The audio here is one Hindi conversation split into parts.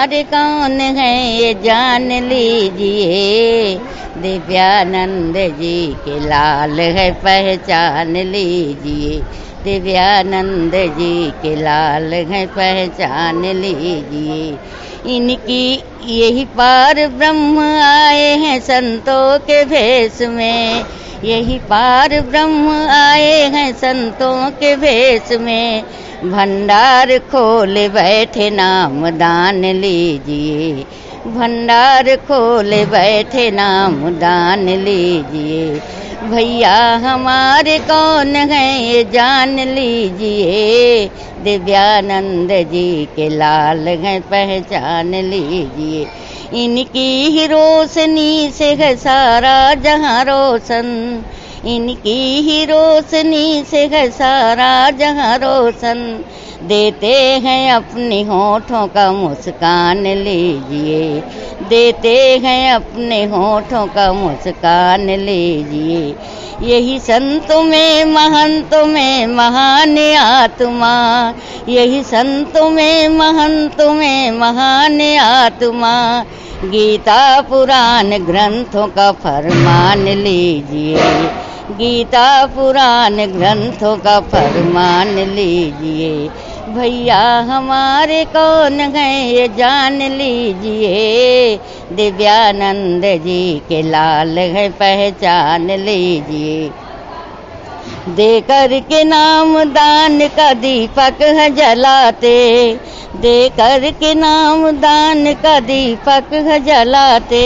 हमारे कौन है ये जान लीजिए, दिव्यानंद जी के लाल है पहचान लीजिए, दिव्यानंद जी के लाल है पहचान लीजिए। इनकी यही पार ब्रह्म आए हैं संतों के भेष में, यही पार ब्रह्म आए हैं संतों के भेष में, भंडार खोले बैठे नाम दान लीजिए, भंडार खोले बैठे नाम दान लीजिए। भैया हमारे कौन है ये जान लीजिए, दिव्यानंद जी के लाल हैं पहचान लीजिए। इनकी ही रोशनी से है सारा जहां रोशन, इनकी ही रोशनी से है सारा जहां रोशन, देते हैं अपने होठों का मुस्कान लीजिए, देते हैं अपने होठों का मुस्कान लीजिए। यही संतों में महंतों में महान आत्मा, यही संतों में महंतों में महान आत्मा, गीता पुराण ग्रंथों का फरमान लीजिए, गीता पुराण ग्रंथों का फरमान लीजिए। भैया हमारे कौन है ये जान लीजिए, दिव्यानंद जी के लाल है पहचान लीजिए। देकर के नाम दान का दीपक है जलाते, देकर के नाम दान का दीपक है जलाते,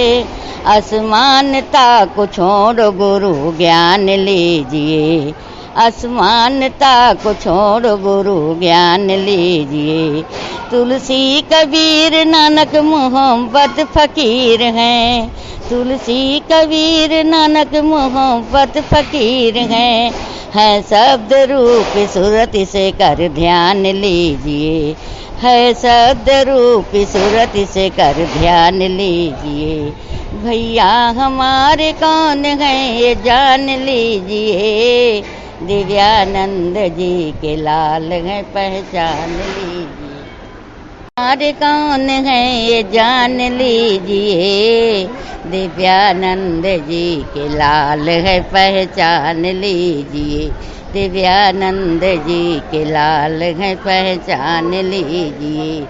असमानता को छोड़ गुरु ज्ञान लीजिए, असमानता को छोड़ गुरु ज्ञान लीजिए। तुलसी कबीर नानक मोहब्बत फकीर हैं, तुलसी कबीर नानक मोहब्बत फकीर हैं, है शब्द रूप सूरत से कर ध्यान लीजिए, है शब्द रूप सूरत से कर ध्यान लीजिए। भैया हमारे कौन है ये जान लीजिए, दिव्यानंद जी के लाल हैं पहचान लीजिए। हमारे कौन है ये जान लीजिए, दिव्यानंद जी के लाल है पहचान लीजिए, दिव्यानंद जी के लाल हैं पहचान लीजिए।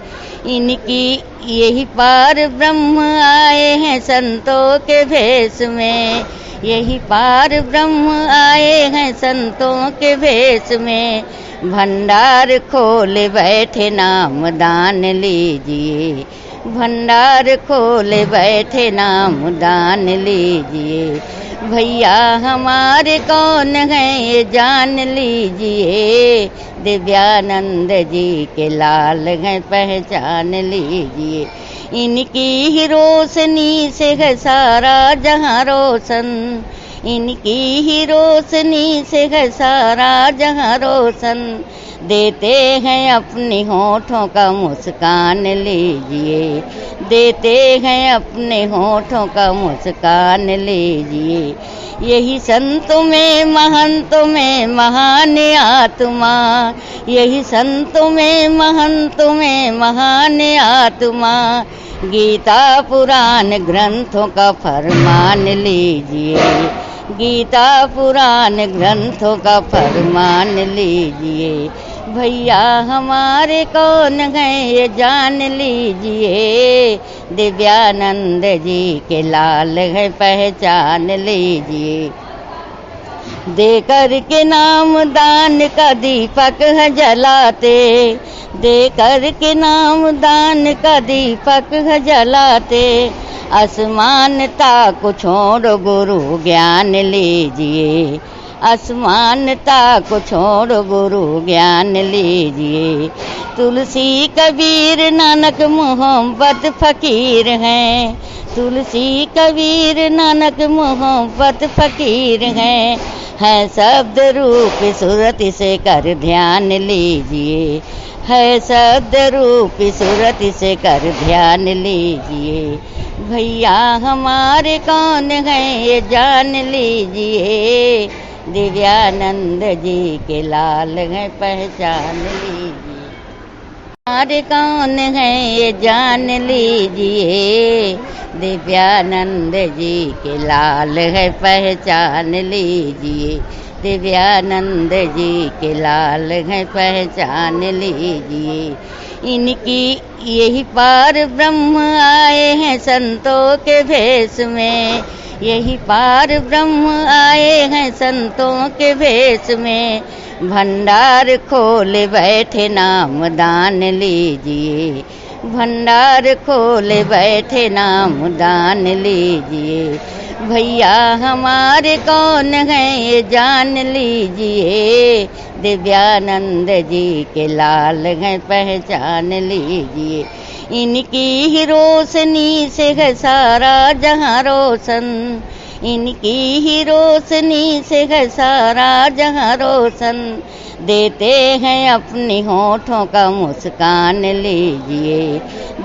इनकी यही पार ब्रह्म आए हैं संतों के भेष में, यही पार ब्रह्म आए हैं संतों के भेष में, भंडार खोले बैठे नाम दान लीजिए, भंडार खोले बैठे नाम दान लीजिए। भैया हमारे कौन है ये जान लीजिए, दिव्यानंद जी के लाल हैं पहचान लीजिए। इनकी ही रोशनी से है सारा जहां रोशन, इनकी ही रोशनी से है सारा जहां रोशन, देते हैं अपने होठों का मुस्कान लीजिए, देते हैं अपने होठों का मुस्कान लीजिए। यही संतों में महंतों में महान आत्मा, यही संतों में महंतों में महान आत्मा, गीता पुराण ग्रंथों का फरमान लीजिए, गीता पुराण ग्रंथों का फरमान लीजिए। भैया हमारे कौन है ये जान लीजिए, दिव्यानंद जी के लाल है पहचान लीजिए। देकर के नाम दान का दीपक है जलाते, देकर के नाम दान का दीपक है जलाते, असमानता को छोड़ गुरु ज्ञान लीजिए, असमानता को छोड़ गुरु ज्ञान लीजिए। तुलसी कबीर नानक मोहब्बत फकीर हैं, तुलसी कबीर नानक मोहब्बत फकीर हैं, है शब्द रूप सूरत से कर ध्यान लीजिए, है शब्द रूप सूरत से कर ध्यान लीजिए। भैया हमारे कौन है ये जान लीजिए, दिव्यानंद जी के लाल हैं पहचान लीजिए। हमारे कौन है ये जान लीजिए, दिव्यानंद जी के लाल है पहचान लीजिए, दिव्यानंद जी के लाल है पहचान लीजिए। इनकी यही पार ब्रह्म आए हैं संतों के भेष में, यही पार ब्रह्म आए हैं संतों के भेष में। भंडार खोले बैठे नाम दान लीजिए, भंडार खोले बैठे नाम दान लीजिए। भैया हमारे कौन हैं ये जान लीजिए, दिव्यानंद जी के लाल हैं पहचान लीजिए। इनकी ही रोशनी से है सारा जहां रोशन, इनकी ही रोशनी से है सारा जहां रोशन। देते हैं अपने होठों का मुस्कान लीजिए,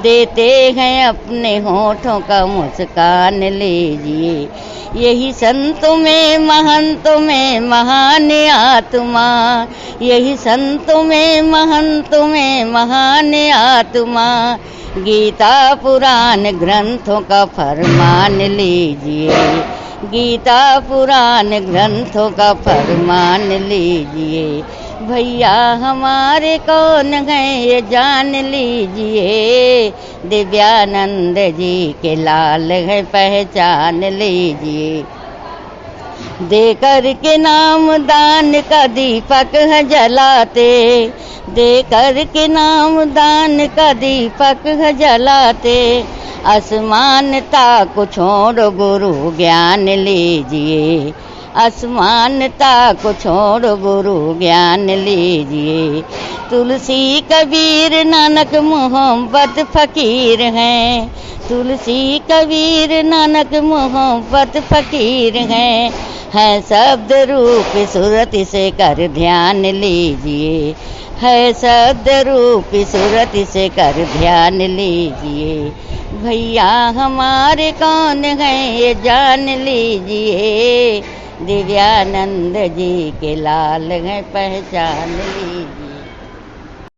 देते हैं अपने होठों का मुस्कान लीजिए। यही संतों में महंतों में महान आत्मा, यही संतों में महंतों में महान आत्मा। गीता पुराण ग्रंथों का फरमान लीजिए, गीता पुराण ग्रंथों का फरमान लीजिए। भैया हमारे कौन हैं ये जान लीजिए, दिव्यानंद जी के लाल है पहचान लीजिए। देकर के नाम दान का दीपक है जलाते, देकर के नाम दान का दीपक है जलाते। असमानता को छोड़ गुरु ज्ञान लीजिए, असमानता को छोड़ गुरु ज्ञान लीजिए। तुलसी कबीर नानक मोहब्बत फकीर हैं, तुलसी कबीर नानक मोहब्बत फकीर हैं। है शब्द रूप सूरत से कर ध्यान लीजिए, है शब्द रूप सूरत से कर ध्यान लीजिए। भैया हमारे कौन हैं ये जान लीजिए, दिव्यानंद जी के लाल हैं पहचान लीजिए।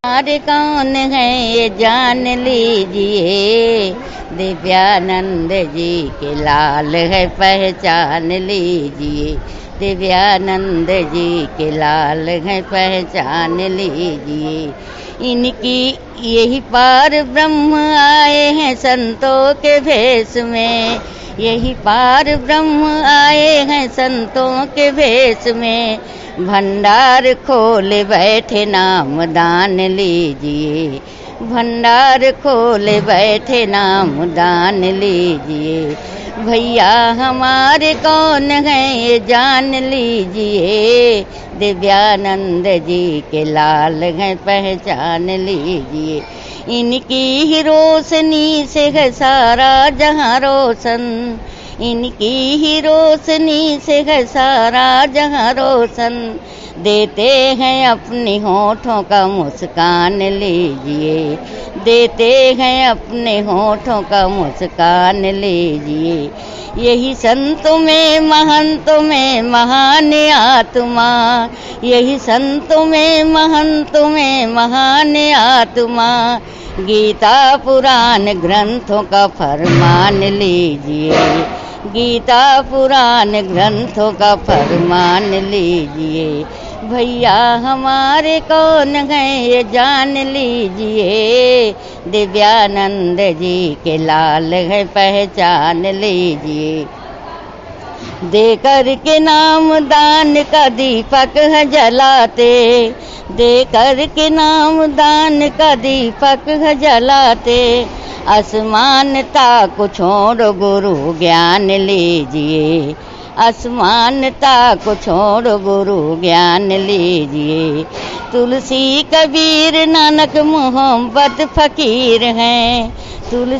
हमारे कौन हैं ये जान लीजिए, दिव्यानंद जी के लाल है पहचान लीजिए, दिव्यानंद जी के लाल है पहचान लीजिए। इनकी यही पार ब्रह्म आए हैं संतों के भेष में, यही पार ब्रह्म आए हैं संतों के भेष में। भंडार खोले बैठे नाम दान लीजिए, भंडार खोले बैठे नाम दान लीजिए। भैया हमारे कौन हैं ये जान लीजिए, दिव्यानंद जी के लाल हैं पहचान लीजिए। इनकी ही रोशनी से है सारा जहां रोशन, इनकी ही रोशनी से है सारा जहां रोशन। देते हैं अपने होठों का मुस्कान लीजिए, देते हैं अपने होठों का मुस्कान लीजिए। यही संतों में महंतों में महान आत्मा, यही संतों में महंतों में महान आत्मा। गीता पुराण ग्रंथों का फरमान लीजिए, गीता पुराण ग्रंथों का फरमान लीजिए। भैया हमारे कौन हैं ये जान लीजिए, दिव्यानंद जी के लाल है पहचान लीजिए। देकर के नाम दान का दीपक है जलाते, देकर के नाम दान का दीपक है जलाते। असमानता को छोड़ गुरु ज्ञान लीजिए, असमानता को छोड़ गुरु ज्ञान लीजिए। तुलसी कबीर नानक मोहब्बत फकीर हैं, तुलसी